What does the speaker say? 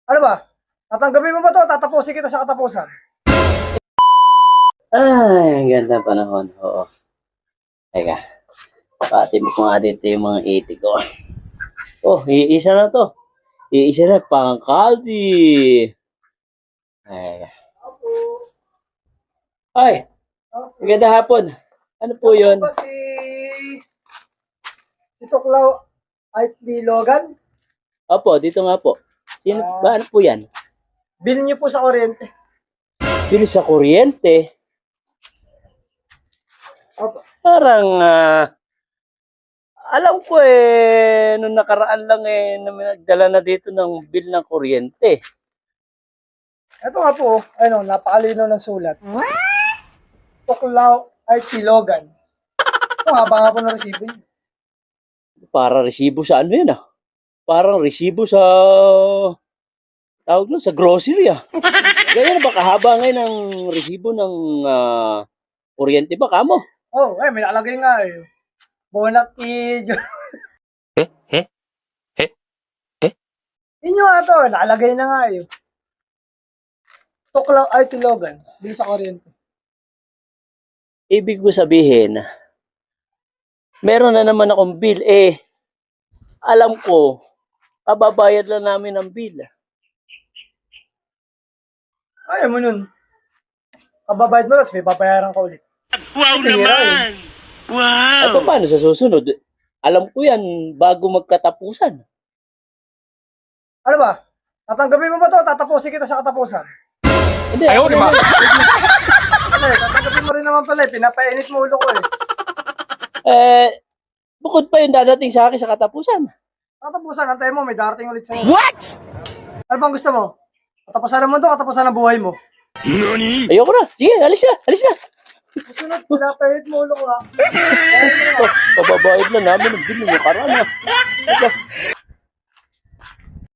Ano ba? Tatanggapin mo ba to? Tatapusin kita sa katapusan. Ay, ang ganda ng panahon. Oo. Teka. Pati mo nga dito yung mga iti ko. Oh, iisa na to. Iisa na, pangkaldi. Ay. Ay, maganda hapon. Ano po yun? Ano ba si Tuklaw ay Logan? Opo, dito nga po. Sino ba? Ano po yan? Bill niyo po sa kuryente. Bilis sa kuryente. Opo. Parang, alam ko nung nakaraan lang na may nagdala na dito ng bill ng kuryente. Ito nga po, napakalino ng sulat. Tuklaw ay Logan. Ito nga, baka ako na-receive niyo. Para resibo sa ano yun Parang resibo sa, tawag nun, sa grocery Ganyan ba kahaba ngayon ang resibo ng kuryente ba kamo? Oh, may nakalagay nga Bonakid. Inyo nga to, nakalagay na nga Tuklaw ay Logan. Bill sa kuryente. Ibig ko sabihin, meron na naman akong bill. Alam ko, kababayad lang namin ng bill. Ayaw mo nun. Kababayad mo lang, may babayaran ka ulit. Wow naman! Wow! At paano sa susunod? Alam ko yan bago magkatapusan. Ano ba? Tatanggapin mo ba to? Tatapusin kita sa katapusan. Hindi, Ayaw naman! Tatanggapin mo rin naman pala pinapainit mo ulo ko Bukod pa yung dadating sa akin sa katapusan. Katapusan, antayin mo, may darating ulit sa'yo. What? Ano bang gusto mo? Katapusan ng mundo, katapusan ng buhay mo. Nani? Ayoko na. Sige, alis na. Alis na. Susunod, pinapainit mo ulo ko Pababayad na namin ng bill ng nakaraan